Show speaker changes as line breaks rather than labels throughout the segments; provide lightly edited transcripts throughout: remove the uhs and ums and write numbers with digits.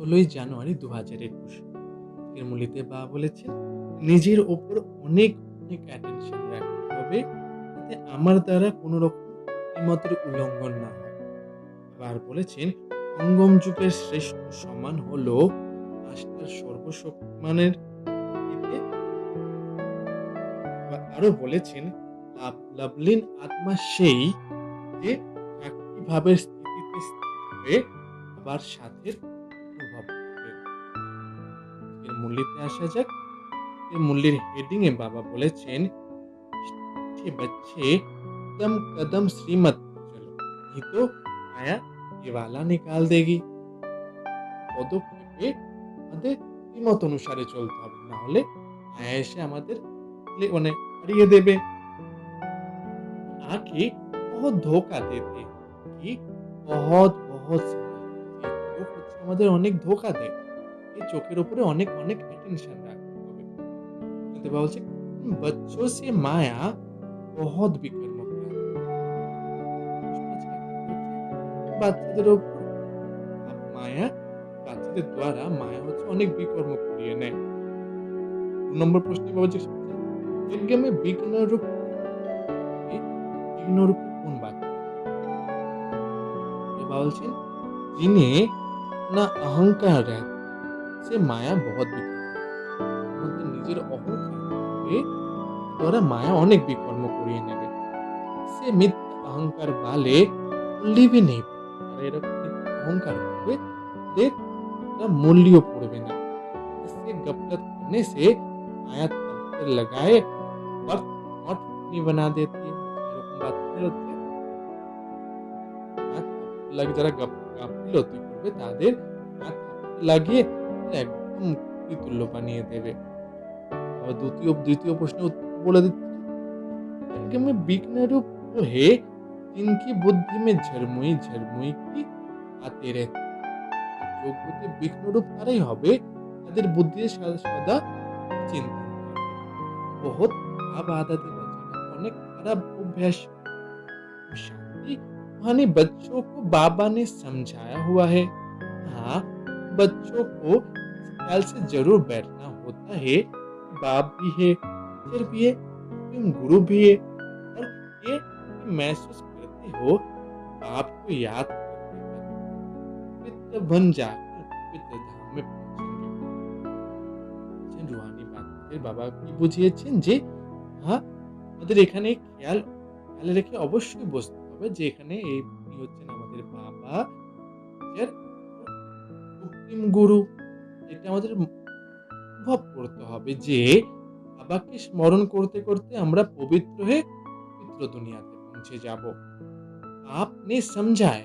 16ই জানুয়ারি 2021 এর মূল্যতে বাবা বলেছেন, নিজের ওপর অনেক, অনেক অ্যাটেনশন রাখতে হবে যাতে আমার দ্বারা কোন রকম সীমাতের উল্লঙ্ঘন না হয়। আবার বলেছেন, সঙ্গম যুগের শ্রেষ্ঠ সম্মান হলো আস্থার সর্বশক্তিমানের দিকে। আবার আরো বলেছেন, লাভলীন আত্মা সেই যে সাক্ষী ভাবের স্থিতিতে স্থির হয়ে আবার সাথের অনুভব করবে। এর মূল্যতে আসা যাক। এর মূল্যের হেডিং এ বাবা বলেছেন, "मीठे बच्चे कदम कदम श्रीमत पर चलो, नहीं तो माया दिवाला निकाल देगी।" পদক্ষেপে আমাদের শ্রীমত অনুসারে চলতে হবে। না হলে মায়া এসে আমাদের মানে হারিয়ে দেবে। आँखें बहुत ধোঁকা देते कि बहुत बहुत স্মাইল। এই চোখ হচ্ছে আমাদের অনেক ধোঁকা দেয়। এই চোখের উপরে অনেক, অনেক অ্যাটেনশন রাখতে হবে। কিন্তু বাবা বলছে, "बच्चों से माया बहुत विकर्म कराती है।" বুঝতে পারছেন? একটা হচ্ছে বাচ্চাদের উপর মায়া, বাচ্চাদের দ্বারা মায়া হচ্ছে অনেক বিকর্ম করিয়ে নেয়। ২ নম্বর প্রশ্নে বাবা জিজ্ঞেস করছেন, "यज्ञ में विघ्न रूप के विघ्न रूपी কোন বাচ্চা?" बाबा बोलছেন, "जिन्हें अपना अहंकार रहता है, से माया बहुत বিকর্ম করে। যার মধ্যে নিজের অহংকার থাকবে, দ্বারা মায়া অনেক বিকর্ম করিয়ে নেবে। সে মিথ্যা অহংকার वाले মূল্য भी नहीं पाते। যারা এরকম মিথ্যা অহংকার করবে, তাদের এটা মূল্যও পড়বে না। इससे गफलत करने से माया तब लगाए वर्थ नॉट फनी बना देती है।" এরকম বাচ্চাদের হচ্ছে যারা গাফিলতি করবে তাদের লাগিয়ে একদম কুকুরি তুল্য বানিয়ে দেবে। আবার দ্বিতীয় প্রশ্নের উত্তর বলে দিচ্ছেন, "यज्ञ में विघ्न रूप वो है जिनकी बुद्धि में झरमुई झरमुई की आते रहती है।" যোগ্যতে বিঘ্নরূপ তারাই হবে তাদের বুদ্ধিতে সদা চিন্তন থাকে। বহুত খারাপ আদতে বচেনা, অনেক খারাপ অভ্যাস। शांति माने बच्चों को बाबा ने समझाया हुआ है। हाँ, बच्चों को इस ख्याल से जरूर बैठना होता है कि बाप भी है, टीचर भी है, तुम गुरु भी है, और ये महसूस करते हो बाप को याद करते करते पवित्र बन जाकर पवित्र धाम में পৌঁছেंगे। রুহানি বাচ্চাদের বাবা কি বুঝিয়েছেন যে আমাদের এখানে খেয়াল রেখে অবশ্যই বসতে হবে যে এখানে ইনি হচ্ছেন আমাদের বাবা, টিচার, সুপ্রিম গুরু। এটা আমাদের অনুভব করতে হবে যে বাবাকে স্মরণ করতে করতে আমরা পবিত্র হয়ে পবিত্র দুনিয়াতে পৌঁছে যাব। आपने समझाए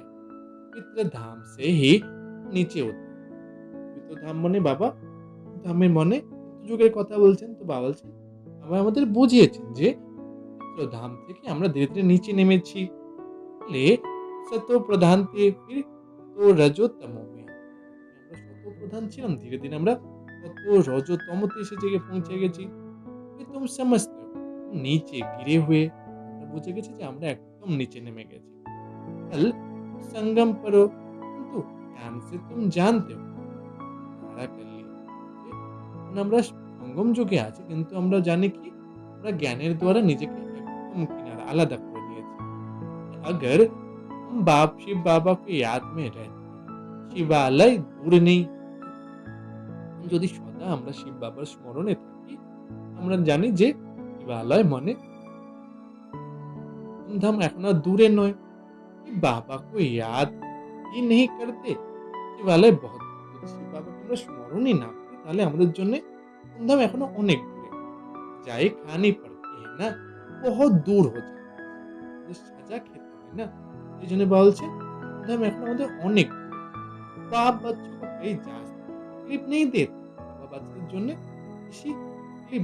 पवित्र धाम से ही নিচে উঠতে। পবিত্র ধাম মানে বাবা, ধামের মনে যুগের কথা বলছেন। তো বাবা বলছেন, বাবা আমাদের বুঝিয়েছেন যে পবিত্র ধাম থেকে আমরা ধীরে ধীরে নিচে নেমেছি। ফলে সতো প্রধান थे फिर तो रजो तमो में আমরা সতো প্রধান ছিলাম, ধীরে ধীরে আমরা সতো রজো তমোতে এসে জেগে পৌঁছে গেছি। ये तुम समझते हो, নিচে गिरे हुए আমরা বুঝে গেছি যে আমরা একদম নিচে নেমে গেছি। कल संगम करो किंतु ज्ञान से तुम जानते हो तारा कर लिए। এখন আমরা সঙ্গম যুগে আছি, কিন্তু আমরা জানি কি আমরা জ্ঞানের দ্বারা নিজেকে একদম কিনারা আলাদা করে নিয়েছি। अगर हम शिव बाबा के याद में रहते हैं, শিবালয় দূর নেই। যদি সদা আমরা শিব বাবার স্মরণে থাকি, আমরা জানি যে শিবালয় মানে ধাম এখন আর দূরে নয়। বাবা को याद ही नहीं करते, শিবালয় बहुत दूर। যদি শিব বাবাকে আমরা স্মরণই না করি, তাহলে আমাদের জন্য ধাম এখনো অনেক দূরে। যাই খানি পড়তি है ना, बहुत दूर हो जाता है। সাজা খেতে হয় না, এই জন্য বলছে ধাম এখন আমাদের অনেক দূরে। बाप बच्चों को कहीं जास्ती तकलीफ नहीं देते। বাবা বাচ্চাদের জন্য বেশি তকলিফ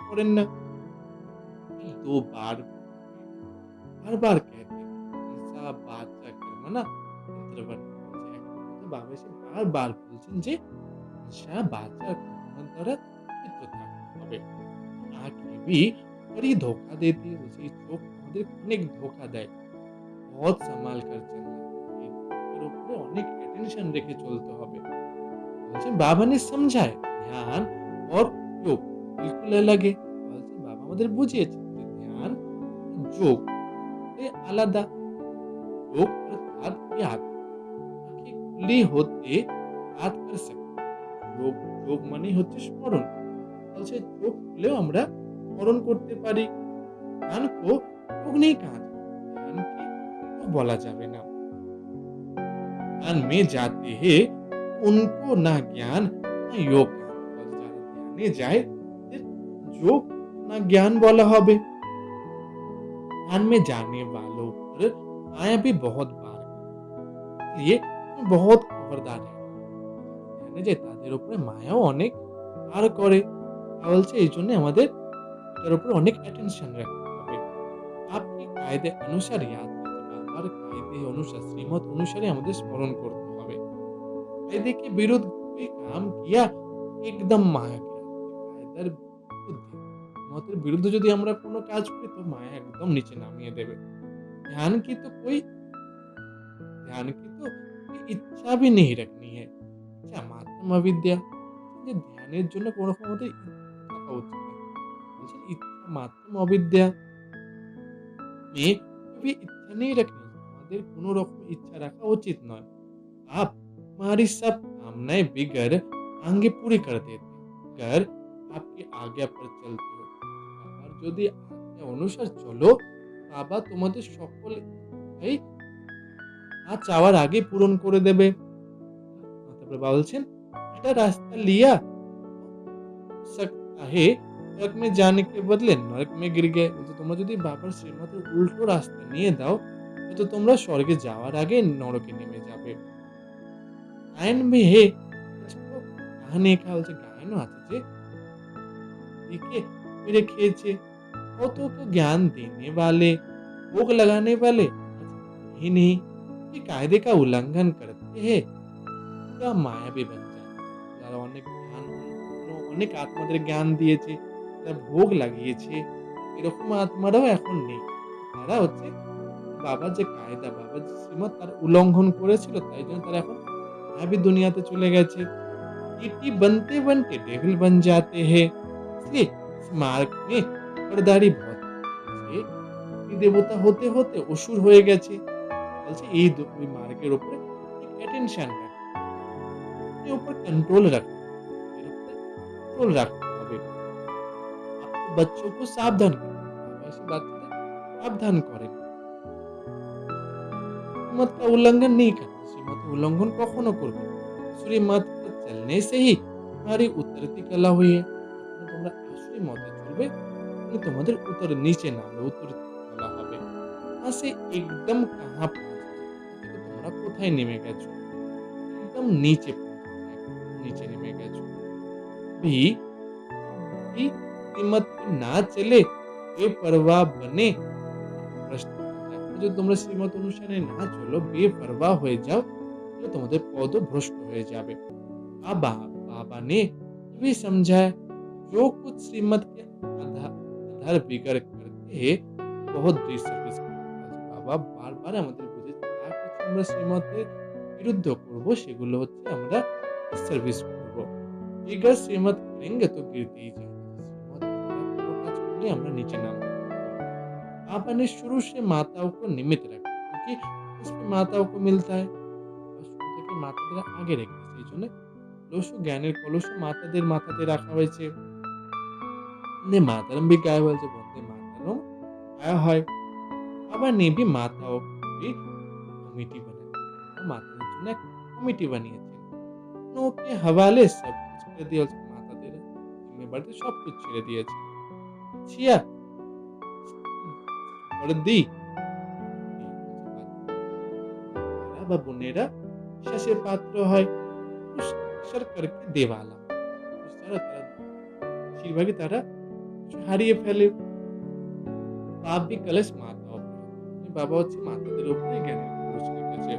করেন না। 2 बार बार कहते हैं, "इंसा बाचा कर्म ना पितृवत हो जाए।" तो বাবা এসে বারবার বলছেন যে इंसा बाचा कर्म দ্বারা পিতৃ থাকতে হবে। आँखें भी बड़ी धोखा देती है। বলছে এই চোখ আমাদের অনেক ধোঁকা দেয়। बहुत संभाल कर चलना। এই চোখের উপরে অনেক অ্যাটেনশন রেখে চলতে হবে। बाबा ने समझाया ध्यान और योग बिल्कुल अलग है। বাবা আমাদের বুঝিয়েছেন যে ধ্যান ও যোগ এ আলাদা। যোগ अर्थात याद आंखें खुली होते याद कर सकते। যোগ যোগ মানেই হচ্ছে স্মরণ। চোখ খুলেও আমরা স্মরণ করতে পারি। ध्यान को योग नहीं कहा जाता, ध्यान के योग बोला जावे ना। ध्यान में जाते हैं उनको ना ज्ञान ना योग कहा जाता। যারা ধ্যানে যায় তাদের যোগ না জ্ঞান বলা হবে। ध्यान में जाने वालों पर माया भी बहुत बार इसलिए हमें बहुत खबरदार रहना ধ্যানে যায় তাদের উপরে মায়াও অনেক বার করে। বলছে এইজন্য আমাদের এটার উপরে অনেক অ্যাটেনশন রাখতে হবে। आपके कायदे अनुसार याद बार कायदे अनुसार श्रीमत अनुसारे আমাদের স্মরণ করতে হবে। कायदे के विरुद्ध कोई काम किया एकदम माया के कायदाর বিরুদ্ধে মতের বিরুদ্ধে যদি আমরা কোনো কাজ করি তো মায়া একদম নিচে নামিয়ে দেবে। ध्यान की तो कोई ध्यान की तो कोई इच्छा भी नहीं रखनी है। আচ্ছা মাধ্যম অবিদ্যা যে ধ্যানের জন্য কোনো রকম আমাদের ইচ্ছা থাকা উচিত না। বলছেন ইচ্ছা মাধ্যম অবিদ্যা में कभी इच्छा नहीं रखनी हमारे कोनो रकम इच्छा रखा उचित नয়। आप हमारी सब कामनाएं बिगड़ आगे पूरी कर देते अगर आपकी आज्ञा पर चलते हो। বাবার যদি আজ্ঞা অনুসার চলো বাবা তোমাদের সকল ইচ্ছাই চাওয়ার আগে পূরণ করে দেবে। তারপরে বাবা বলছেন একটা রাস্তা লিয়া सकता है नरक में जाने के बदले नरक में गिर गए বলছে তোমরা যদি বাবার শ্রীমতের উল্টো রাস্তা নিয়ে দাও তো তোমরা স্বর্গে যাওয়ার আগে নরকে নেমে যাবে। গায়ন में है इसको कहने का বলছে গায়নও আছে যে দিকে ফিরে খেয়েছে औरतों को ज्ञान देने वाले भोग लगाने वाले ही नहीं ये कायदे का उल्लंघन करते हैं का মায়াবী बन जाए। যারা অনেক জ্ঞান অনেক আত্মাদের জ্ঞান দিয়েছে, যারা ভোগ লাগিয়েছে, এরকম আত্মারাও এখন নেই। তারা হচ্ছে বাবার যে কায়দা, বাবার যে শ্রীমত তার উল্লঙ্ঘন করেছিল তাই জন্য তারা এখন মায়াবী দুনিয়াতে চলে গেছে। ईटी बनते-बनते डेविल बन जाते हैं। इसलिए इस मार्ग में पकड़दारी बहुत है। যে দেবতা হতে, হতে অসুর হয়ে গেছে। বলছে এই ওই মার্গের উপরে एक अटेंशन রাখতে হবে। এর উপর कंट्रोल रखना এর উপরে कंट्रोल রাখতে হবে। आपको बच्चों को सावधान करना বাবা এসে বাচ্চাদের সাবধান করেন। श्रीमत का उल्लंघन नहीं करना, श्रीमत का उल्लंघन কখনো করবে না। श्रीमत पर चलने से ही तुम्हारी उतरती कला हुई है। তোমরা আসলে মতে চলবে তাহলে তোমাদের উত্তরে নিচে নামবে, উত্তরতি কলা হবে। আসে একদম কাহা পৌঁছে তোমরা কোথায় নেমে গেছো? একদম নিচে পৌঁছে নিচে নেমে গেছো। भी भी श्रीमत पे ना चले बेपरवाह बने भ्रष्ट हो जाए। যদি তোমরা শ্রীমত অনুসারে না চলো বেপরवाह হয়ে যাও তাহলে তোমাদের পদ ভ্রষ্ট হয়ে যাবে। बाबा ने भी समझाया जो कुछ श्रीमत के आधार बिगड़ करते हैं बहुत डिसर्विस বাবা বারবার আমাদের বুঝিয়েছে যা কিছু আমরা শ্রীমতের বিরুদ্ধ করব সেগুলো হচ্ছে আমরা ডিসসার্ভিস করব। बिगड़ श्रीमत करेंगे तो गिरते ही जाएंगे। श्रीमत কোনো কাজ করলে আমরা নিচে নামবো। बाबा ने शुरू से माताओं को निमित्त रखा क्योंकि इसमें माताओं को मिलता है। শুরু থেকে মাতাদের আগে রেখেছে এই জন্য কলস জ্ঞানের কলস মাতাদের মাথাতে রাখা হয়েছে। বন্দে মাতরম भी গাওয়া হয়েছে বন্দে মাতরম গাওয়া হয়। বাবা ने भी माताओं की कमिटी बनाई মাতাদের জন্য এক কমিটি বানিয়েছেন। ওকে हवाले सब कुछ ছেড়ে দিয়ে মাতাদের জিম্মেবারিতে সব কিছু ছেড়ে দিয়েছে। ছিয়া বর্দি বা বোনেরা বিশ্বাসের পাত্র হয় ঈশ্বর করকে দেওয়ালা তারা বেশিরভাগই তারা হারিয়ে ফেলে। বাপ भी कलश माताओं पर बाबा হচ্ছে মাতাদের উপরে জ্ঞানের কলস রেখেছে।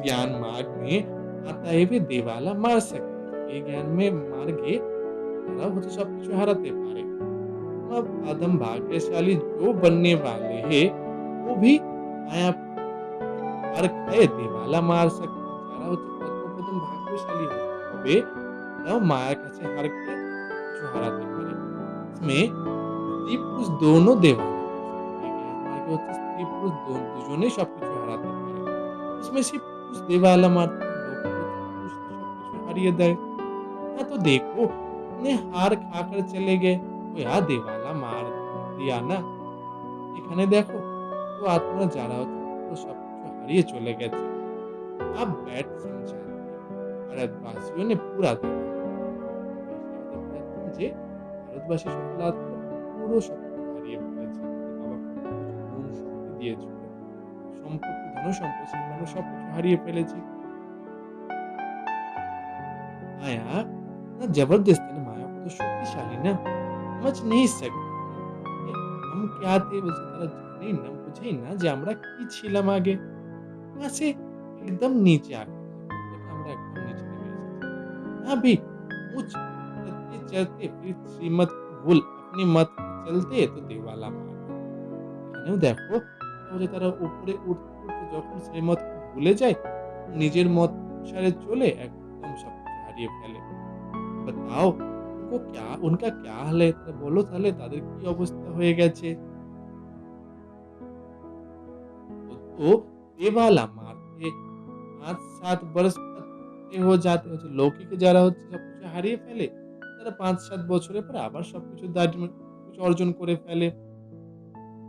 ज्ञान मार्ग में माताएं भी देवाला मार सकती এই জ্ঞান में मार्गे তারা হচ্ছে সবকিছু হারাতে পারে। अब आदम भाग्यशाली जो बनने वाले हैं वो भी माया मार खाए देवाला मार सकते যারা হচ্ছে প্রথম ভাগ্য প্রতিভাশালী হতে হবে, তারাও মায়ের কাছে হার के কিছু হারাতে পারে। इसमें স্ত্রী-পুরুষ দোনো দেওয়ালা মার सकते हैं। জ্ঞান মার্গে হচ্ছে স্ত্রী-পুরুষ দুজনেই সবকিছু হারাতে পারে। उसमें सिर्फ पुरुष देवाला मारते हैं, लौकिक হচ্ছে পুরুষরা সবকিছু হারিয়ে দেয়। हाँ, तो देखो इतने हार खाकर चले गए, तो यार देवाला मार दिया ना। এখানে দেখো তো আত্মারা যারা হচ্ছে পুরো সবকিছু হারিয়ে চলে গেছে। अब बैठ समझाते हैं, भारतवासियों ने पूरा देवाला মারা। এসে আমাদের বোঝাচ্ছেন যে ভারতবাসী সকল আত্মা পুরো সবকিছু হারিয়ে ফেলেছে। আমাদের বাবা কত কিছু গুণ শক্তি দিয়েছিল। সম্পত্তি, ধনসম্পদ সেগুলো আমরা সবকিছু হারিয়ে ফেলেছি। माया ना जबरदस्त है ना, माया को तो शक्तिशाली ना, समझ नहीं सकते যে हम क्या थे বলছে তারা জানেই না, বুঝেই না যে আমরা কি ছিলাম আগে। वहाँ से एकदम नीचे आकर দেখো আমরা একদম নিচে নেমে এসেছি। अभी ऊँच चढ़ते-चढ़ते फिर श्रीमत को भूल अपनी मत पे चलते तो देवाला मार दे। এখানেও দেখো তাহলে তারা উপরে উঠতে যখন শ্রীমতকে ভুলে যায়, নিজের মত অনুসারে চলে একদম সবকিছু হারিয়ে ফেলে। बताओ उनका क्या हाल है? তারা বলো তাহলে তাদের কি অবস্থা হয়ে গেছে? तो देवाला मारते ৫-৭ বরস পর हो जाते হচ্ছে লৌকিক যারা হচ্ছে সবকিছু হারিয়ে ফেলে, তারা ৫-৭ বছরের পর আবার সবকিছু কিছু অর্জন করে ফেলে।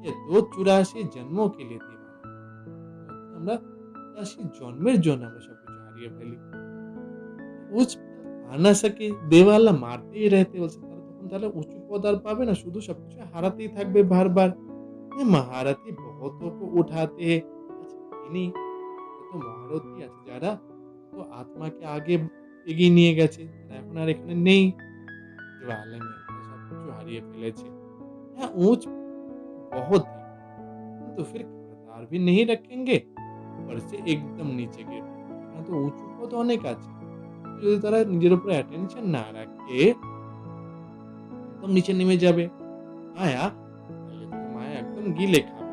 ये तो 84 जन्मों के लिए दीवाना। আমরা ৮৪ জন্মের জন্য আমরা সবকিছু হারিয়ে ফেলি। উচ্চ পদ পা না সকে দেওয়ালা মারতেই रहते বলছে তারা তখন তাহলে উঁচু পদ আর পাবে না, শুধু সবকিছু হারাতেই থাকবে বারবার। মহারথী বহুতোं को उठाते हैं। আচ্ছা ইনি কত মহারথী আছে যারা কত আত্মাকে আগে এগিয়ে নিয়ে গেছে, তারা এখন আর এখানে নেই। দেওয়ালে में তারা সবকিছু হারিয়ে ফেলেছে। হ্যাঁ, ऊँच बहुत है, तो फिर खबरदार भी नहीं रखेंगे, ऊपर से एकदम नीचे गिर पड़ेंगे। এখানে তো উঁচু পদ অনেক আছে। যদি তারা নিজের উপর অ্যাটেনশন না রাখে, একদম নিচে নেমে যাবে। माया पहले तो माया एकदम गीले खावे,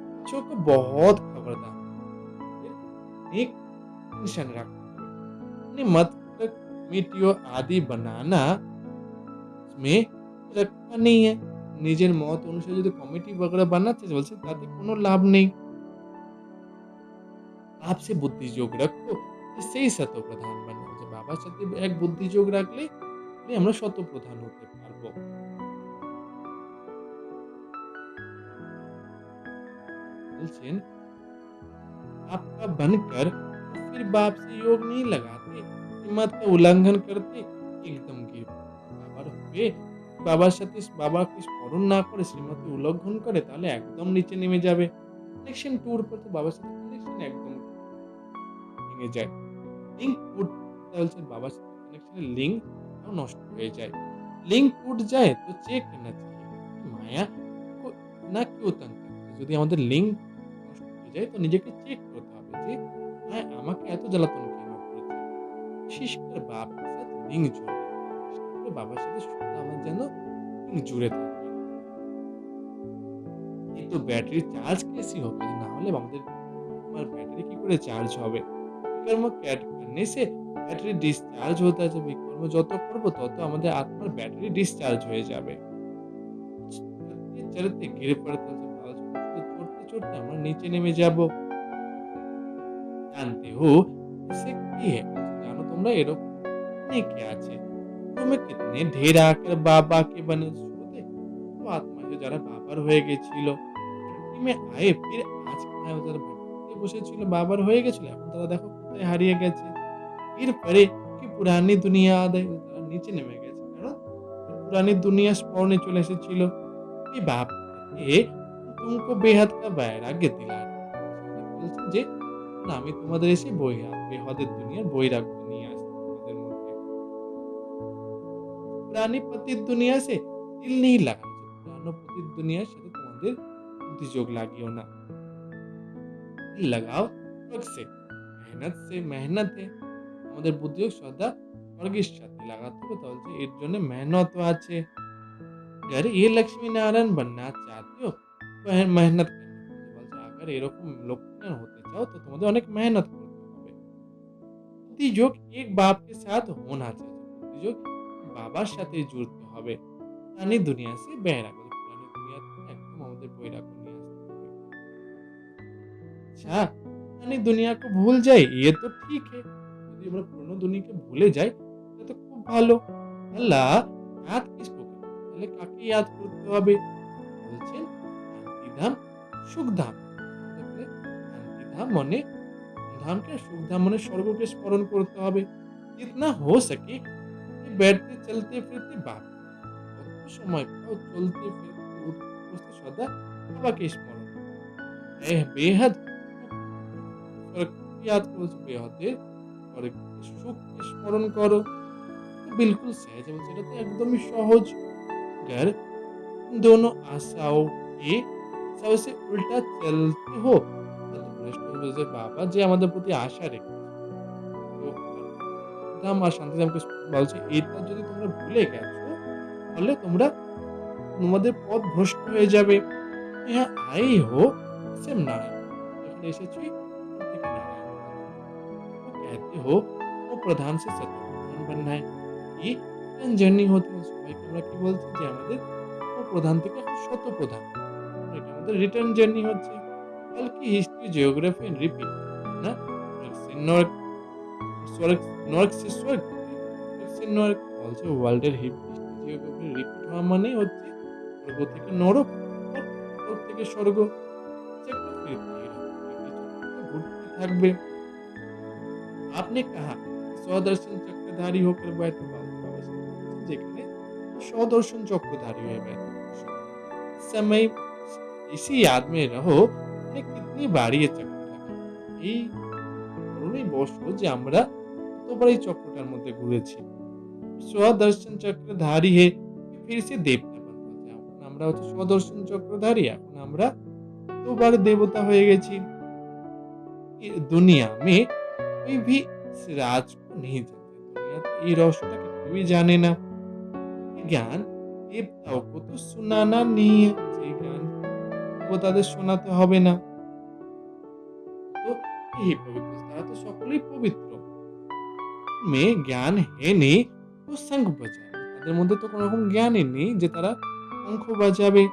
बच्चों को बहुत खबरदार फिर एक टेंशन रखते हुए अपनी मत को कमिटी और आदि बनाना उसमें रखा नहीं है। নিজের মত অনুসারে যদি কমিটি বগেরা বানাচ্ছে বলছে তাতে কোনো লাভ নেই। आपसे बुद्धि যোগ রাখো, সেই শত প্রধান বানাও। যে বাবার সাথে এক বুদ্ধি যোগ রাখলে আমরা শত প্রধান হতে পারবো। বলছেন आपका बनकर तो फिर बाप से योग नहीं लगाते, हिम्मत का उल्लंघन करते एकदम गिर पड़ते। বাবার হয়ে বাবার সাথে বাবাকে স্মরণ না করে শ্রীমতী উল্লঙ্ঘন করে তাহলে একদম নিচে নেমে যাবে। কানেকশন টুর পর তো বাবার সাথে কানেকশন একদম ভেঙে যায়। लिंक टूट বলছে বাবার সাথে কানেকশনের লিংক নষ্ট হয়ে যায়। লিংক টूट जाए तो चेक करना चाहिए माया को ना क्यों तंग करते हैं। যদি আমাদের লিংক নষ্ট হয়ে যায় তো নিজেকে চেক করতে হবে যে হ্যাঁ আমাকে এত জ্বালাতন কেন করেছে। বিশেষ করে বাবার সাথে লিংক জুড়ে চেষ্টা করে বাবার সাথে সদা আমার যেন লিংক জুড়ে থাকে। এই তো ব্যাটারি চার্জ कैसी होगी, না হলে আমাদের আমার ব্যাটারি কি করে চার্জ হবে। বিকর্ম करने से ব্যাটারি ডিসচার্জ होता है। বিকর্ম যত করব তত আমাদের আত্মার ব্যাটারি ডিসচার্জ হয়ে যাবে। চলতে চলতে গিরে পড়তে চড়তে চড়তে আমরা নিচে নেমে যাব। জানতে हो इससे কি है, জানো তোমরা এরকম অনেকে আছে। তুমি কিতনে ঢের আकर बाबा के बने। শুরুতে তো আত্মা যারা বাবার হয়ে গেছিল ভক্তি में आए फिर आज कहाँ যারা ভক্তিতে বসেছিল বাবার হয়ে গেছিল, এখন তারা দেখো কোথায় হারিয়ে গেছে। फिर परे কি পুরানি দুনিয়া আদায়, তারা নিচে নেমে গেছে কারণ পুরানি দুনিয়া স্মরণে চলে এসেছিল। এই বাপ এ तुमको बेहद का वैराग्य दिला रहा है। বলছেন যে না আমি তোমাদের এসে বেহদের দুনিয়ার বৈরাগ্য নিয়ে আসছি তোমাদের মধ্যে। पुरानी पतित दुनिया से दिल नहीं लगाना, पुरानो पतित दुनियाর সাথে তোমাদের বুদ্ধি যোগ লাগিও না। दिल लगाओ स्वर्ग से, मेहनत से मेहनत है। আমাদের বুদ্ধিও সদা স্বর্গের সাথে লাগাতে হবে, তাহলে এর জন্য মেহনতও আছে। अगर ये लक्ष्मी नारायण बनना चाहते हो तो मेहनत करनी पड़ेगी। বলছে अगर এরকম লক্ষ্মী নারায়ণ হতে চাও তো তোমাদের অনেক মেহনত করতে হবে। প্রতিযোগ এক বাপকে সাথ হোনা চাই। প্রতিযোগ বাবার সাথে জুড়তে হবে। পুরানি দুনিয়া সে বেহরা করে। পুরানি দুনিয়া থেকে একদম আমাদের বৈরাগ্য নিয়ে আসতে হবে। अच्छा, पुरानी दुनिया को भूल जाए ये तो ठीक है। যদি আমরা পুরনো দুনিয়াকে ভুলে যাই এটা তো খুব ভালো। আল্লাহ याद किसको करते? তাহলে কাকে ইয়াদ করতে হবে? বলছেন শান্তিধাম, সুখধাম। তাহলে শান্তিধাম মানে ধামকে সুখধাম মানে স্বর্গকে স্মরণ করতে হবে। जितना हो सके बैठते चलते फिरते बाप যত সময় পাও চলতে ফিরতে উঠতে বসতে সদা বাবাকে স্মরণ করো। বেহাদ স্বর্গ याद करो বেহদে স্বর্গ সুখকে স্মরণ করো। तो बिल्कुल सहज है বলছে এটা তো একদমই সহজ। अगर इन दोनों आशाओं के सबसे उल्टा चलते हो तो भ्रष्ट বলছে বাবা যে আমাদের প্রতি আশা রেখেছে তো ধাম আর শান্তিধামকে বলছে এটা যদি তোমরা ভুলে গেছো তাহলে তোমরা তোমাদের পথ ভ্রষ্ট হয়ে যাবে। यहाँ आए हो सिर्फ नारायण এখানে এসেছি ওখান থেকে নারায়ণ तो कहते हो वो प्रधान से सत्य प्रधान बनना है कि জার্নি হতে সবাইকে আমরা কি বলছি যে আমাদের ও প্রধান থেকে এখন শত প্রধান এটা আমাদের রিটার্ন জার্নি হচ্ছে बल्कि हिस्ट्री जियोग्राफी एंड रिपीट ना स्वर्ग से नर्क स्वर्ग नर्क से स्वर्ग स्वर्ग से नर्क বলছে ওয়ার্ল্ডের হিস্ট্রি জিওগ্রাফি রিপিট হওয়া মানেই হচ্ছে স্বর্গ থেকে নরক আর নরক থেকে স্বর্গ একটা ফিরতি ঘুরতে থাকবে। आपने कहा स्वदर्शन चक्रधारी होकर बैठे बाबा যেখানে स्वदर्शन चक्रधारी হয়ে बैठे समय इसी याद में रहो ने कितनी बार ये चक्र लगा এই কারণেই বসো যে আমরা কতবার এই চক্রটার মধ্যে ঘুরেছি। स्वदर्शन चक्रधारी है फिर से देवता बनता है এখন আমরা হচ্ছে स्वदर्शन चक्रधारी এখন আমরা দুবার দেবতা হয়ে গেছি। दुनिया में कोई भी इस राज को नहीं जानते दुनिया ये रहस्यটাকে কেউই জানে না। ज्ञान देवताओं को तो सुनाना नहीं है সেই জ্ঞান দেবতাদের শোনাতে হবে না। তো এই পবিত্র তারা তো সকলেই পবিত্র। में ज्ञान है नहीं तो शंख बजाए তাদের মধ্যে তো কোনো রকম জ্ঞানই নেই যে তারা শঙ্খ বাজাবে।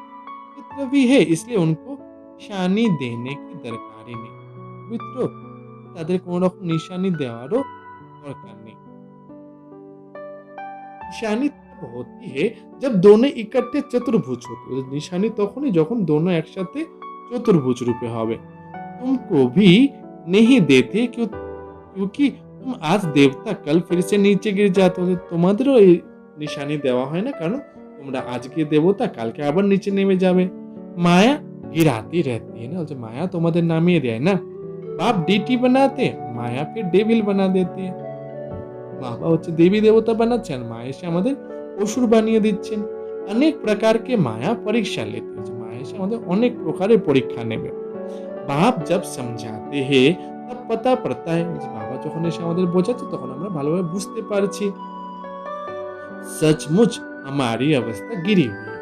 पवित्र भी है इसलिए उनको निशानी देने की दरकार ही नहीं पवित्र তাদের কোনো রকম নিশানি দেওয়ারও দরকার নেই। निशानी तब होती है जब दोनों इकट्ठे चतुर्भुज होते हैं निशानी তখনই যখন दोनों একসাথে চতুর্ভুজ রূপে হবে। तुमको भी नहीं देते क्योंकि तुम आज देवता कल फिर से नीचे गिर जाते हो তোমাদেরও এই নিশানি দেওয়া হয় না কারণ তোমরা আজকে দেবতা কালকে আবার নিচে নেমে যাবে। মায়া गिराती रहती है ना जो माया তোমাদের নামিয়ে দেয় না। बाप डीटी बनाते माया फिर डेविल बना देती है বাবা হচ্ছে দেবী দেবতা বানাচ্ছেন মায়া এসে আমাদের অসুর বানিয়ে দিচ্ছেন। অনেক প্রকারকে মায়া পরীক্ষা लेते हैं মায়া এসে আমাদের অনেক প্রকারের পরীক্ষা নেবে। বাপ जब समझाते हैं तब पता पड़ता है বাবা যখন এসে আমাদের বোঝাচ্ছে তখন আমরা ভালোভাবে বুঝতে পারছি। सचमुच हमारी अवस्था गिरी हुई है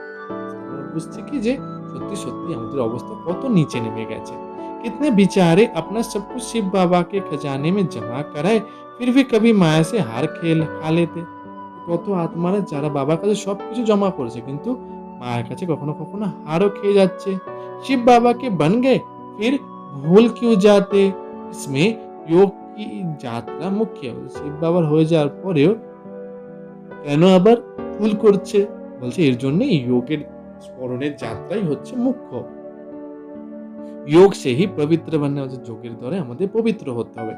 আমরা বুঝছি কি যে সত্যি সত্যি আমাদের অবস্থা কত নিচে নেমে গেছে। कितने बेचारे अपना सब कुछ शिव बाबा के खजाने में जमा कराए फिर भी कभी माया से हार खेल खा लेते কত আত্মারা যারা বাবার কাছে সবকিছু জমা করেছে কিন্তু মায়ের কাছে কখনো কখনো হারও খেয়ে যাচ্ছে। शिव बाबा के बन गए फिर भूल क्यों जाते इसमें योग की যাত্রা মুখ্য শিব বাবার হয়ে যাওয়ার পরেও কেন আবার ভুল করছে বলছে এর জন্য যোগের স্মরণের যাত্রাই হচ্ছে মুখ্য। योग से ही पवित्र बनना है যোগের দ্বারা আমাদের পবিত্র হতে হবে।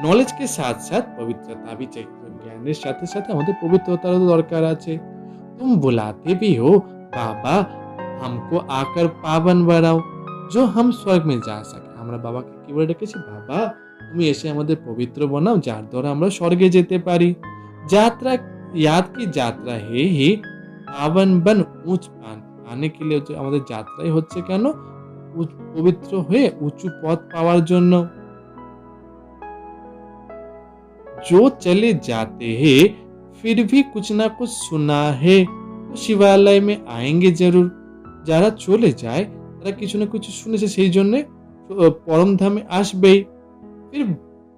নলেজ के साथ साथ पवित्रता भी चाहिए জ্ঞানের সাথে সাথে আমাদের পবিত্রতারও দরকার আছে। तुम बुलाते भी हो बाबा हमको आकर पावन बनाओ जो हम स्वर्ग में जा सके আমরা বাবাকে কি বলে ডেকেছি বাবা তুমি এসে আমাদের পবিত্র বানাও যার দ্বারা আমরা স্বর্গে যেতে পারি। যাত্রা याद की যাত্রা है ही पावन बन ऊंच पान आने के लिए আমাদের যাত্রাই হচ্ছে কেন পবিত্র হয়ে উঁচু পথ পাওয়ার জন্য। जो चले जाते हैं फिर भी कुछ ना कुछ सुना है तो शिवालय में आएंगे जरूर যারা চলে যায় তারা কিছু না কিছু শুনেছে সেই জন্য পরম ধামে আসবেই। फिर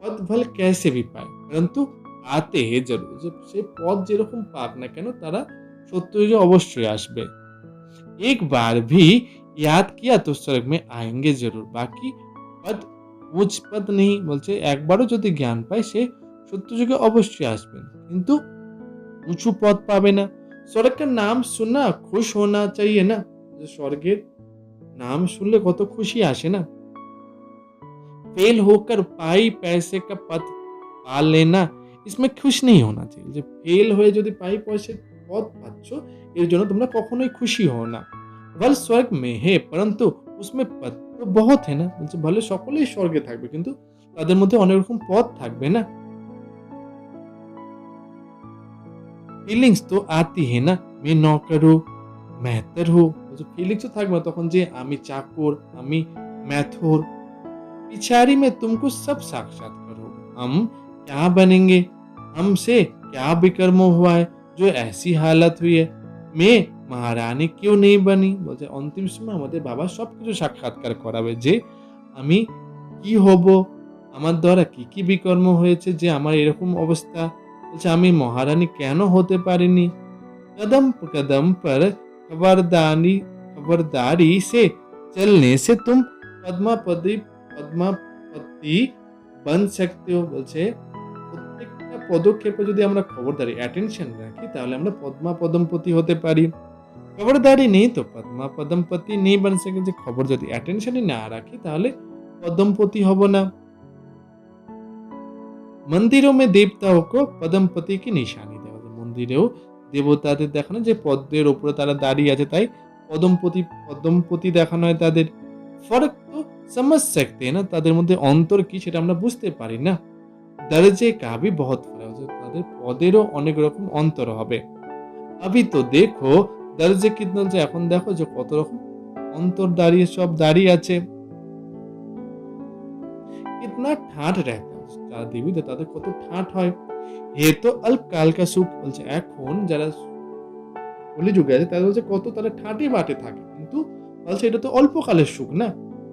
पद भल कैसे भी पाए परंतु आते हैं जरूर। যে সে পথ যেরকম পাক না কেন তারা সত্যযুগে অবশ্যই আসবে। एक बार भी याद किया तो स्वर्ग में आएंगे जरूर। बाकी पद উচ্চ পদ নেই, বলছে একবারও যদি জ্ঞান পায় সে সত্যযুগে অবশ্যই আসবেন, কিন্তু উঁচু পদ পাবে না। স্বর্গ का नाम सुना खुश होना चाहिए ना। যে স্বর্গের नाम শুনলে কত খুশি আসে না। फेल होकर पाई पैसे का पद पा लेना, इसमें खुश नहीं होना चाहिए। যে ফেল হয়ে যদি পাই পয়সা পদ পাচ্ছ এর জন্য তোমরা কখনোই খুশি হও না। বল স্বর্গ में है परंतु उसमें पद तो बहुत है ना। বলছে ভালো সকলেই স্বর্গে থাকবে, কিন্তু তাদের মধ্যে অনেক রকম পদ থাকবে না। ফিলিংস তো আতি হে না, मैं नौकर हूँ मेहतर हूँ। বলছে ফিলিংস তো থাকবে তখন যে আমি চাকর, আমি মেথর। पिछाड़ी में तुमको सब साक्षात्कार होगा। हम क्या बनेंगे, हमसे क्या विकर्म हुआ है जो ऐसी हालत हुई है, मैं महारानी क्यों नहीं बनी। বলছে অন্তিম সময় আমাদের বাবা সবকিছু সাক্ষাৎকার করাবে যে আমি কি হব, আমার দ্বারা কি কি বিকর্ম হয়েছে যে আমার এরকম অবস্থা। বলছে আমি মহারানী কেন হতে পারিনি। कदम कदम पर खबरदारी खबरदारी से चलने से तुम पद्मापति পদ্মাপতি बन सकते हो। বলছে প্রত্যেকটা পদক্ষেপে যদি আমরা খবরদারি অ্যাটেনশন রাখি তাহলে আমরা পদ্মা পদমপতি হতে পারি। খবরদারি নেই তো পদ্মা পদমপতি নেই बन सके। যে খবর যদি অ্যাটেনশনই না রাখি তাহলে পদমপতি হব না। মন্দিরোं में देवताओं को পদমপতি की निशानी দেওয়া যায়। মন্দিরেও দেবতাদের দেখানো যে পদ্মের উপরে তারা দাঁড়িয়ে আছে, তাই পদমপতি পদমপতি দেখানো হয় তাদের। फर्क तो समझ सकते हैं ना, তাদের মধ্যে অন্তর কি সেটা আমরা বুঝতে পারি না। দরজে का भी बहुत फर्क है, তাদের পদেরও অনেক রকম অন্তর হবে। अभी तो देखो দরজে কিতনা, যে এখন দেখো যে কত রকম অন্তর দাঁড়িয়ে সব দাঁড়িয়ে আছে। कितना ठाठ रहता है, যারা দেবী তাদের কত ঠাট হয়। হে তো অল্পকাল का सुख। বলছে এখন যারা কলিযুগে আছে তাদের বলছে কত তারা ঠাটে বাটে থাকে, কিন্তু বলছে এটা তো অল্পকালের সুখ না।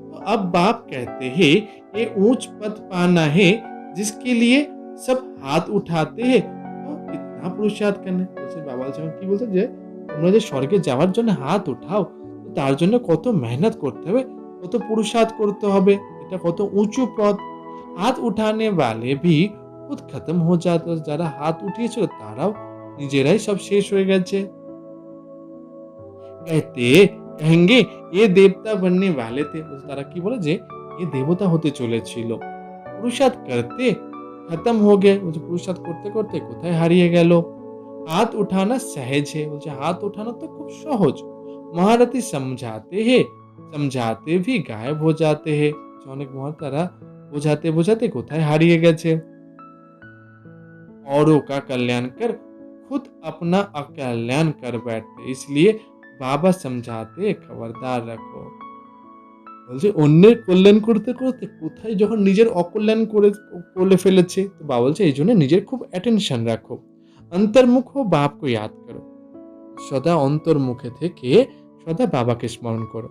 तो अब बाप कहते हैं ये ऊंच पद पाना है जिसके लिए सब हाथ उठाते हैं, तो कितना पुरुषार्थ करना है। বলছে বাবা বলছে কি বলছে যে তোমরা যে স্বর্গে যাওয়ার জন্য হাত উঠাও, তো তার জন্য কত মেহনত করতে হবে, কত পুরুষার্থ করতে হবে, এটা কত উঁচু পদ। হাত উঠানে वाले भी खुद खत्म हो जाते, যারা হাত উঠিয়েছিল তারাও নিজেরাই সব শেষ হয়ে গেছে। कहते कहेंगे ये देवता बनने वाले थे। তারা কি বলে যে এ দেবতা হতে চলেছিল। পুরুষার্থ করতে খতম हो गए। বলছে পুরুষার্থ করতে করতে কোথায় হারিয়ে গেল। হাত উঠানা সহজ है। বলছে হাত উঠানো তো খুব সহজ। মহারথী समझाते हैं समझाते भी गायब हो जाते हैं। অনেক মহাতারা বোঝাতে বোঝাতে কোথায় হারিয়ে গেছে। औरों का कल्याण कर खुद अपना अकल्याण कर बैठते, इसलिए বাবা समझाते খবরদার রাখো। বলছে অন্যের কল্যাণ করতে করতে কোথায় যখন নিজের অকল্যাণ করে ফেলেছে, তো বাবা বলছে এই জন্য নিজের খুব অ্যাটেনশন রাখো। অন্তর্মুখ হো বাপকে ইয়াদ করো, সদা অন্তর্মুখে থেকে সদা বাবাকে স্মরণ করো।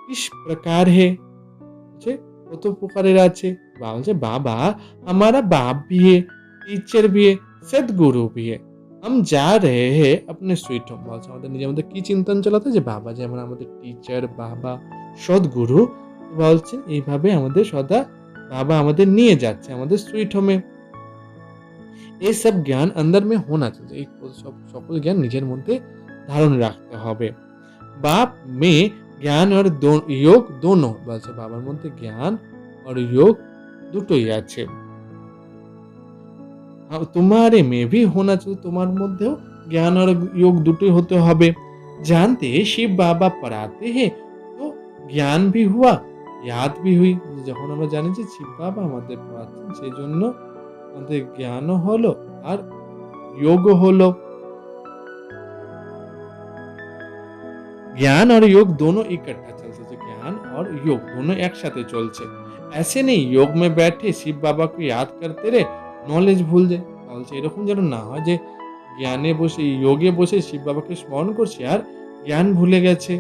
কিস প্রকার হে, বলছে কত প্রকারের আছে। বাবা বলছে বাবা हमारा बाप भी है, टीचर भी है, सदगुरु भी है। हम जा रहे हैं अपने स्वीट होम। বলছে আমাদের নিজের মধ্যে কি চিন্তন চালাতে যে বাবা যেমন আমাদের টিচার, বাবা সদগুরু, বলছে এইভাবে আমাদের সদা বাবা আমাদের নিয়ে যাচ্ছে আমাদের সুইট হোমে। এই সব জ্ঞান अंदर में होना चाहिए, এই সকল জ্ঞান নিজের মধ্যে ধারণ রাখতে হবে। বাপ মে জ্ঞান আর যোগ দোনো, বলছে বাবার মধ্যে জ্ঞান আর যোগ দুটোই আছে। तुम्हारे में भी होना चाहिए, তোমার মধ্যেও জ্ঞান আর যোগ দুটোই হতে হবে। जानते शिव बाबा पढ़ाते हैं तो ज्ञान भी हुआ याद भी हुई। যখন আমরা জানি যে শিব বাবা আমাদের পড়াচ্ছেন সেই জন্য আমাদের জ্ঞানও হলো আর যোগও হলো। ज्ञान और योग दोनों इकट्ठा चलते, ज्ञान और योग दोनों एक साथे चलছে। ऐसे नहीं योग में बैठे शिव बाबा को याद करते रहे নলেজ ভুল যায়। বলছে এরকম যেন না হয় যে জ্ঞানে বসে যোগে বসে শিব বাবাকে স্মরণ করছে আর জ্ঞান ভুলে গেছে।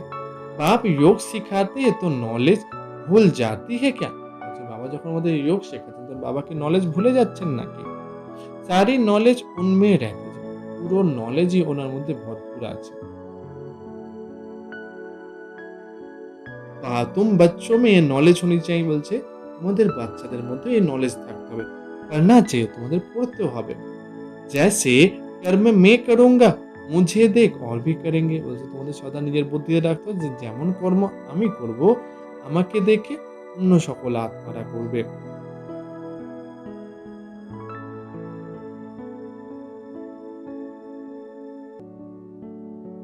বাপ যোগ শিখাতে তো নলেজ ভুল जाती है क्या। বলছে বাবা যখন আমাদের যোগ শেখাচ্ছেন তো বাবা কি নলেজ ভুলে যাচ্ছেন নাকি। सारी नॉलेज उनमें रहते যে পুরো নলেজই ওনার মধ্যে ভরপুর আছে। तुम बच्चों में ये नॉलेज होनी चाहिए বলছে তোমাদের বাচ্চাদের মধ্যে এই নলেজ থাকতে হবে। पढ़ना चाहिए তোমাদের পড়তে হবে। जैसे कर्म मैं करूँगा मुझे देख और भी करेंगे বলছে তোমাদের সদা নিজের বুদ্ধিতে রাখতে হবে যে যেমন কর্ম আমি করব আমাকে দেখে অন্য সকল আত্মারা করবে।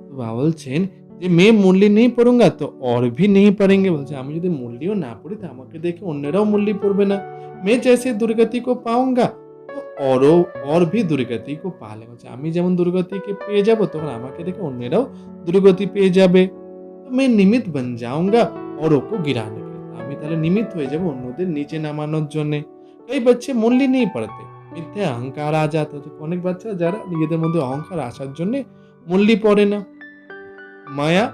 তো বাবা বলছেন যে मैं मुरली नहीं पढ़ूंगा तो और भी नहीं पढ़ेंगे বলছে আমি যদি মুরলিও না পড়ি তো আমাকে দেখে অন্যরাও মুরলি পড়বে না। मैं जैसे दुर्गति को पाऊंगा तो औरों और भी दुर्गति को पा लेंगे বলছে আমি যেমন দুর্গতিকে পেয়ে যাব তখন আমাকে দেখে অন্যরাও দুর্গতি পেয়ে যাবে। तो मैं निमित्त बन जाऊंगा औरों को गिराने के लिए আমি তাহলে নিমিত্ত হয়ে যাব অন্যদের নিচে নামানোর জন্য। कई बच्चे मुरली नहीं पढ़ते মিথ্যে অহংকার आ जाता है অনেক বাচ্চা যারা নিজেদের মধ্যে অহংকার আসার জন্য মুরলি পড়ে না। মায়া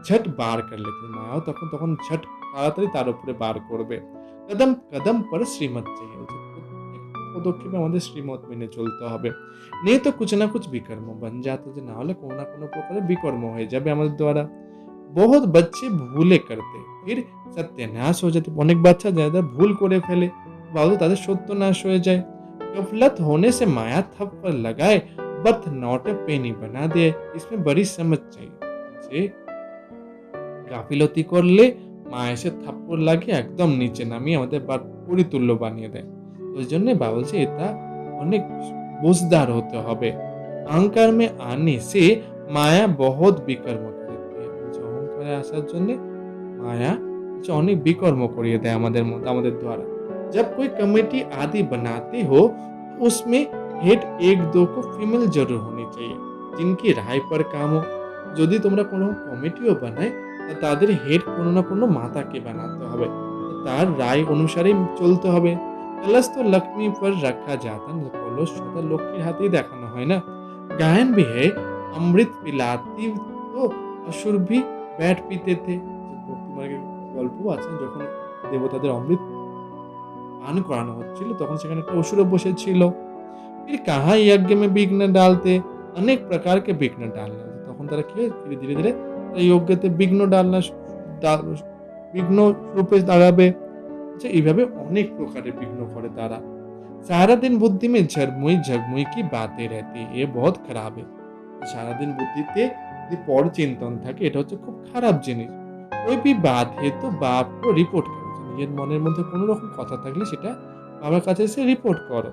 ঝট বার कर लेते हैं মায়াও তখন তখন ঝট তাড়াতাড়ি তার উপরে বার করবে। কদম কদম পর শ্রীমত चाहिए প্রত্যেক পদক্ষেপে আমাদের শ্রীমত মেনে চলতে হবে। নেই তো कुछ ना कुछ বিকর্ম बन जाता যে না হলে কোনো না কোনো প্রকারে বিকর্ম হয়ে যাবে আমাদের দ্বারা। बहुत बच्चे भूले करते फिर सत्यानाश हो जाते অনেক বাচ্চা যারা ভুল করে ফেলে বাবু তাদের সত্যনাশ হয়ে যায়। गफलत होने से माया थप्पड़ लगाए बर्थ नॉट ए पेनी बना दे इसमें बड़ी समझ चाहिए। যে গাফিলতি করলে মা এসে থাপ্পড় লাগিয়ে একদম নিচে নামিয়ে আমাদের পরিতুল্য বানিয়ে দেয়। ওই জন্য বাবা বলছে এটা অনেক বুঝদার হতে হবে। अहंकार में आने से माया बहुत विकर्म करती है বলছে অহংকারে আসার জন্য माया হচ্ছে অনেক বিকর্ম করিয়ে দেয় আমাদের মধ্যে আমাদের দ্বারা। जब कोई कमेटी आदि बनाते हो तो उसमें हेड एक दो को फीमेल जरूर होनी चाहिए जिनकी राय पर काम हो। যদি তোমরা কোনো কমিটিও বানায় তাদের হেড কোনো না কোনো মাতাকে বানাতে হবে তার রায় অনুসারেই চলতে হবে। कलश तो लक्ष्मी पर रखा जाता है कलश सदा লক্ষ্মীর হাতেই দেখানো হয় না। गायन भी है अमृत पिलाती तो असुर भी बैठ पीते थे ভক্তিমার্গের গল্প আছে যখন দেবতাদের অমৃত পান করানো হচ্ছিল তখন সেখানে একটা অসুরও বসেছিল। फिर कहाँ यज्ञ में विघ्न डालते अनेक प्रकार के विघ्न डालने তখন তারা কি হয় ধীরে ধীরে যজ্ঞতে বিঘ্ন বিঘ্ন রূপে দাঁড়াবে। এইভাবে অনেক প্রকারের বিঘ্ন করে তারা। সারাদিন বুদ্ধি में झरमुई झगमुई की बातें रहती है ये बहुत खराब है। সারাদিন বুদ্ধিতে যদি পর চিন্তন থাকে এটা হচ্ছে খুব খারাপ জিনিস। कोई भी बात है तो बाप को रिपोर्ट करो নিজের মনের মধ্যে কোনো রকম কথা থাকলে সেটা বাবার কাছে এসে রিপোর্ট করো।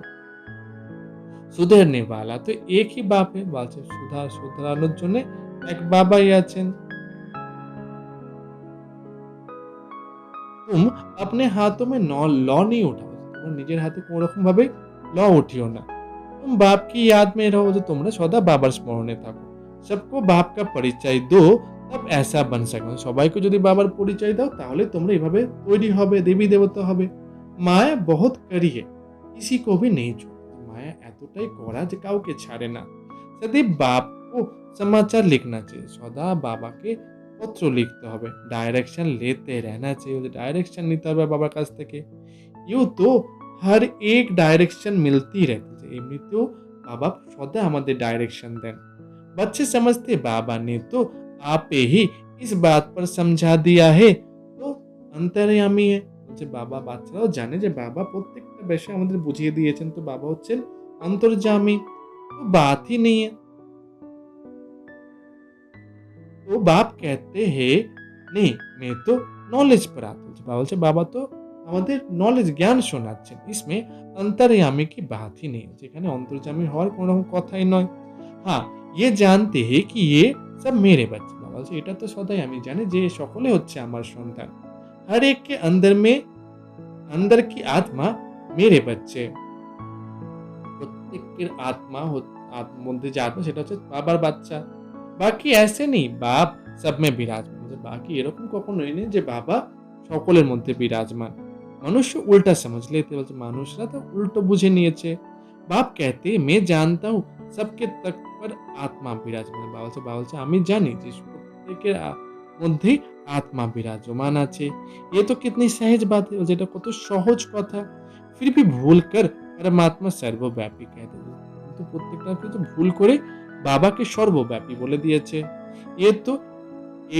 सुधरने वाला तो एक ही बाप है বলছে শুধরানোর জন্য এক বাবাই আছেন। तुम अपने हाथों में लॉ नहीं उठाओ তোমরা নিজের হাতে কোনো রকম ভাবে ল উঠিও না। तुम बाप की याद में रहो যে তোমরা সদা বাবার স্মরণে থাকো। सबको बाप का परिचय दो तब ऐसा बन सके সবাইকে যদি বাবার পরিচয় দাও তাহলে তোমরা এইভাবে তৈরি হবে দেবী দেবতা হবে। মায়া बहुत करी है किसी को भी नहीं छोड़ মায়া এতটাই কড়া যে কাউকে ছাড়ে না। सदैव बाप को समाचार लिखना चाहिए সদা বাবাকে পত্র লিখতে হবে। डायरेक्शन लेते रहना चाहिए डायरेक्शन নিতে হবে বাবার কাছ থেকে। यूं तो हर एक डायरेक्शन मिलती रहती है এমনিতেও বাবা সদা আমাদের डायरेक्शन দেন। बच्चे समझते बाबा ने तो आप ही इस बात पर समझा दिया है तो अंतर्यामी है বলছে বাবা বাচ্চারাও জানে যে বাবা প্রত্যেকটা বিষয় আমাদের বুঝিয়ে দিয়েছেন তো বাবা হচ্ছেন अंतर्जामी तो बात ही नहीं है। तो बाप कहते हैं नहीं मैं तो नॉलेज पर आता हूँ बाबा বলছে বাবা তো আমাদের নলেজ জ্ঞান শোনাচ্ছেন इसमें अंतर्यामी की बात ही नहीं যেখানে অন্তর্যামী হওয়ার কোনো রকম কথাই নয়। हाँ ये जानते हैं कि ये सब मेरे बच्चे বাবা বলছে এটা তো সদাই আমি জানি যে সকলে হচ্ছে আমার সন্তান। हर एक के अंदर की आत्मा मेरे बच्चे প্রত্যেকের আত্মা মধ্যে যে আত্মা সেটা হচ্ছে বাবার বাচ্চা। বাকি ऐसे नहीं बाप सब में विराजमान বাকি এরকম কখনোই নেই যে বাবা সকলের মধ্যে বিরাজমান। मनुष्य उल्टा समझ लेते বলছে মানুষরা তো উল্টো বুঝে নিয়েছে। बाप कहते मैं जानता हूँ सबके तक पर आत्मा विराजमान বাবা বলছে আমি জানি যে প্রত্যেকের মধ্যেই आत्मा विराजमान আছে। ये तो कितनी सहज बात है যেটা কত সহজ কথা। फिर भी भूल कर परमात्मा सर्वव्यापी कहते हैं। কিন্তু প্রত্যেকটা কিন্তু ভুল করে বাবাকে সর্বব্যাপী বলে দিয়েছে। এ তো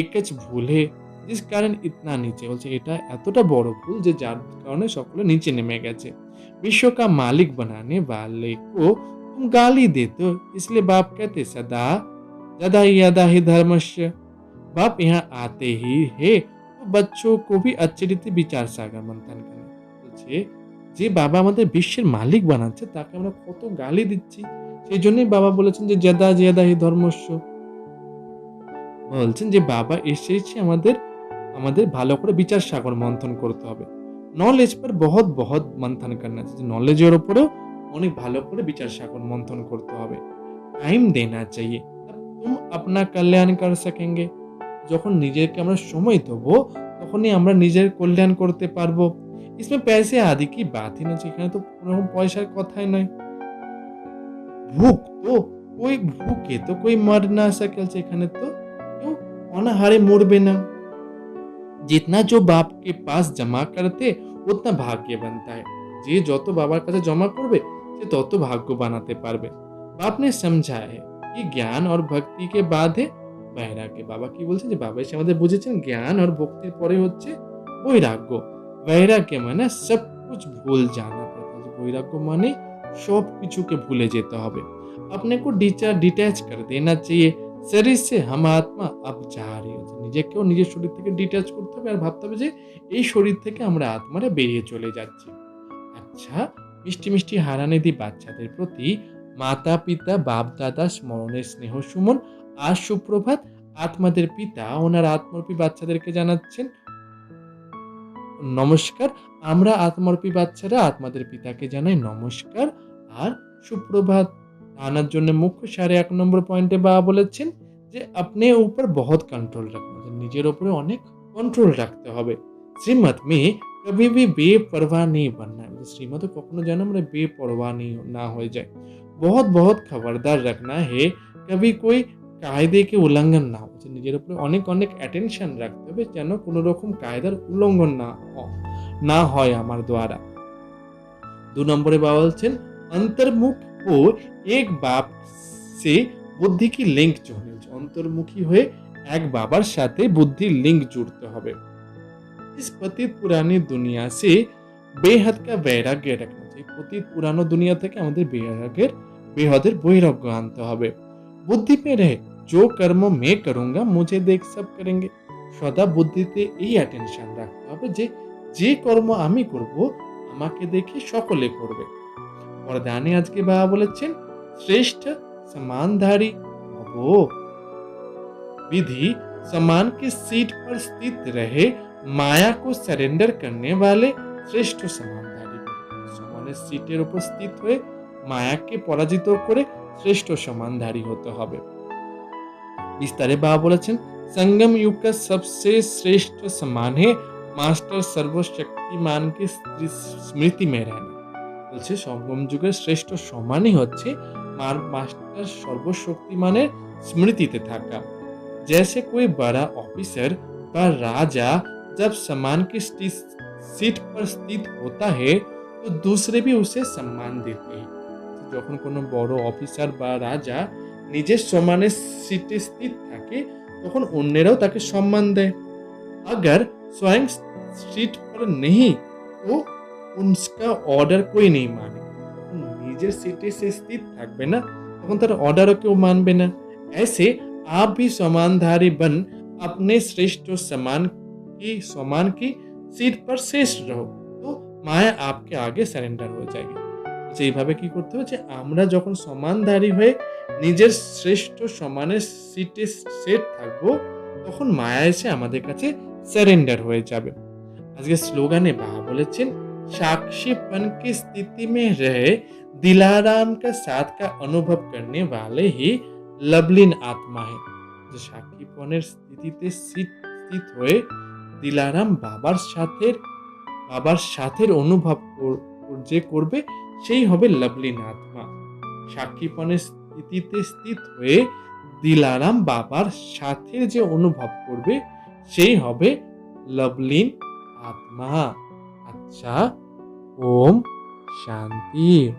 একচ ভুল হে जिस कारण इतना नीचे বলছে এটা এতটা বড় ভুল যে যার কারণে সকলে নিচে নেমে গেছে। विश्व का मालिक बनाने वाले को तुम गाली देते हो इसलिए बाप कहते सदा यदा यदा ही धर्मस्य बाप यहाँ आते ही है तो बच्चों को भी अच्छी रीति বিচার সাগর মন্থন করে বলছে যে বাবা আমাদের বিশ্বের মালিক বানাচ্ছে তাকে আমরা কত গালি দিচ্ছি সেই জন্যই বাবা বলেছেন যে যদা যদা হি ধর্মস্য বলছেন যে বাবা এসেছে আমাদের আমাদের ভালো করে বিচার সাগর মন্থন করতে হবে নলেজ पर बहुत बहुत मंथन करना चाहिए নলেজের উপরেও অনেক ভালো করে বিচার সাগর মন্থন করতে হবে টাইম देना चाहिए तब तुम अपना कल्याण कर सकेंगे যখন নিজেকে আমরা সময় দেব তখনই আমরা নিজের কল্যাণ করতে পারবো इसमें पैसे आदि की बात ही না এখানে তো কোনো পয়সার কথাই নয় ভুক তো ভুকে তো कोई मर ना सके এখানে তো কেউ অনাহারে মরবে না जितना जो बाप के पास जमा करते उतना भाग्य बनता है যে যত বাবার কাছে জমা করবে সে তত ভাগ্য বানাতে পারবে बाप ने समझा है कि ज्ञान और भक्ति के बाद है বৈরাগ্য বাবা কি বলছেন যে বাবা এসে আমাদের বুঝেছেন জ্ঞান আর ভক্তির পরে হচ্ছে বৈরাগ্য বৈরাগ্য মানে সব कुछ भूल जाना पड़ता है বৈরাগ্য মানে সব কিছুকে ভুলে যেতে হবে अपने को डिटैच कर देना चाहिए শরীর से हम आत्मा अब जा रही है নিজেকেও নিজের শরীর থেকে ডিট্যাচ করতে হবে আর ভাবতে হবে যে এই শরীর থেকে আমরা আত্মারে বেরিয়ে চলে যাচ্ছি আচ্ছা মিষ্টি মিষ্টি হারানিধি বাচ্চাদের প্রতি মাতা পিতা বাপ দাদা স্মরণের স্নেহ সুমন আর সুপ্রভাত আত্মাদের পিতা ওনার আত্মরূপী বাচ্চাদেরকে জানাচ্ছেন নমস্কার আমরা আত্মরূপী বাচ্চারা আত্মাদের পিতাকে জানাই নমস্কার আর সুপ্রভাত আনার জন্য মুখ্য 1.5 নম্বর পয়েন্টে বাবা বলেছেন যে আপনি উপর बहुत कंट्रोल रखना নিজের উপরে অনেক কন্ট্রোল রাখতে হবে শ্রীমত में कभी भी बेपरवाह नहीं बनना है শ্রীমতে কখনো যেন আমরা বেপরवाह না হয়ে যায় बहुत बहुत खबरदार रखना है कभी कोई কায়দে के উল্লঙ্ঘন না हो নিজের উপরে অনেক অনেক অ্যাটেনশন রাখতে হবে যেন কোনো রকম কায়দার উল্লঙ্ঘন না হয় আমার দ্বারা 2 নম্বরে বাবা বলছেন अंतर्मुख हो एक बाप से बुद्धि की लिंक जोड़नी অন্তর্মুখী হয়ে এক বাবার সাথে বুদ্ধির লিংক জুড়তে হবে इस पतित पुरानी दुनिया से बेहद का वैराग्य रखना चाहिए पतित पुरानो दुनिया থেকে আমাদের বেহদের বৈরাগ্য আনতে হবে বুদ্ধি में रहे जो कर्म मैं करूंगा मुझे देख सब करेंगे সদা বুদ্ধিতে এই অ্যাটেনশন রাখতে হবে যে যে কর্ম আমি করব আমাকে দেখে সকলে করবে वरदाने आज के बाबा बोलेছেন श्रेष्ठ समानधारी भवो विधि समान की सीट पर स्थित रहे माया को सरेंडर करने वाले श्रेष्ठ समानधारी সমানের সিটের উপর স্থিত হয়ে মায়াকে পরাজিত করে শ্রেষ্ঠ সমানধারী হতে হবে বিস্তারে বাবা বলেছেন संगम युग का सबसे श्रेष्ठ समान है मास्टर सर्वशक्तिमान की स्मृति में रहना বলছে সঙ্গম যুগের শ্রেষ্ঠ সমানই হচ্ছে মাস্টার সর্বশক্তিমানের স্মৃতিতে থাকা जैसे कोई बड़ा ऑफिसर বা राजा जब सम्मान की सीट पर स्थित होता है तो दूसरे भी उसे सम्मान देते हैं যখন কোনো বড় অফিসার বা রাজা নিজের সম্মানের সিটে স্থিত থাকে তখন অন্যরাও তাকে সম্মান দেয় अगर स्वयं सीट पर नहीं तो उसका ऑर्डर कोई नहीं माने নিজের সিটে সে স্থিত থাকবে না তখন তার অর্ডারও কেউ মানবে না ऐसे आप भी समानधारी बन अपने श्रेष्ठ समान की सीट पर शेष रहो तो माया आपके आगे सरेंडर हो जाएगी এইভাবে কি করতে হবে যে আমরা যখন সমানধারী হয়ে নিজের শ্রেষ্ঠ সমানের সিটে সেট থাকবো তখন মায়া এসে আমাদের কাছে সারেন্ডার হয়ে যাবে আজকে স্লোগানে বাবা বলেছেন साक्षीपन की स्थिति में रहे दिलाराम का साथ का अनुभव करने वाले ही लवलीन आत्मा है जो সাক্ষীপনের স্থিতিতে স্থিত হয়ে দিলারাম বাবার সাথের অনুভব যে করবে সেই হবে লভলীন আত্মা সাক্ষীপনের স্থিতিতে স্থিত হয়ে দিলারাম বাবার সাথের যে অনুভব করবে সেই হবে লভলীন আত্মা अच्छा ओम শান্তি।